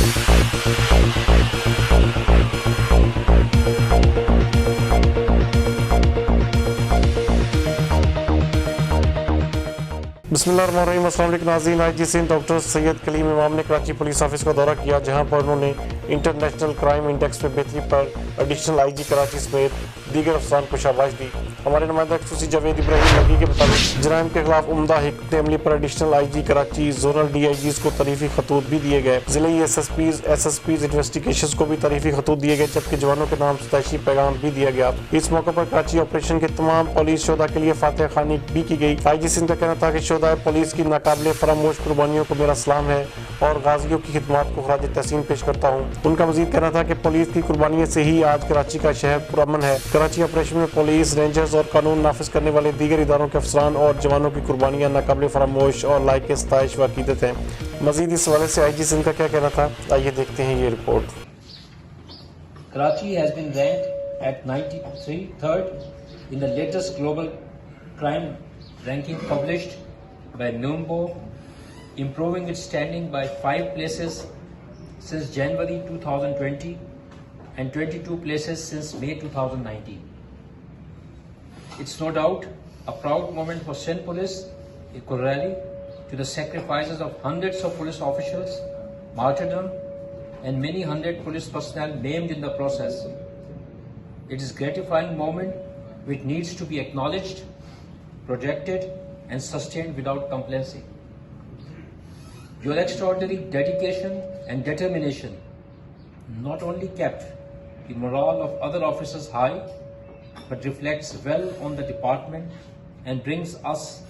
बिस्मिल्लाहिर्रहमानिर्रहीम। अस्सलाम वालेकुम नाज़रीन। IG सिंध डॉक्टर सैयद कलीम इमाम ने कराची पुलिस ऑफिस का दौरा किया, जहां पर उन्होंने इंटरनेशनल क्राइम इंडेक्स में बेहतरी पर एडिशनल IG कराची समेत दीगर अफसरान को शाबाश दी। हमारे नुमाइंदा खसूसी जावेद इब्राहिम नगी के मुताबिक जराइम के खिलाफ उम्दा हिकमत अमली पर additional IG Karachi zonal DIGs को तारीफी खतूत भी दिए गए। जिले SSPs इन्वेस्टिगेशंस को भी तारीफी खतूत दिए गए, जबकि जवानों के नाम सताइशी पैगाम भी दिया गया। इस मौके पर कराची ऑपरेशन के तमाम पुलिस शोधा के लिए फातह खानी भी की गई। IG सिंध का कहना था कि शोधा पुलिस की नाकाबिले फरामोश कुर्बानियों को मेरा सलाम है और गाजियों की खिदमत को खराज तहसीन पेश करता हूँ। उनका मजीद कहना था कि पुलिस की कुर्बानियों से ही आज कराची का शहर पुरअमन है। कराची ऑपरेशन में पुलिस, रेंजर्स और कानून नाफिज करने वाले दीगर इदारों के अफसरान और जवानों की कुर्बानियाँ नाकाबिले फरामोश और लायक सताइश व अकीदत हैं। मजीद इस हवाले से IG सिंध का क्या कहना था, आइए देखते हैं ये report. Karachi has been ranked at 93rd in the latest global crime ranking published by Numbo, improving its standing by 5 places since January 2020 and 22 places since May 2019. It's no doubt a proud moment for Sindh Police. It could rally to the sacrifices of hundreds of police officials, martyrdom, and many hundred police personnel maimed in the process. It is a gratifying moment which needs to be acknowledged, projected, and sustained without complacency. Your extraordinary dedication and determination not only kept the morale of other officers high, but reflects well on the department and brings us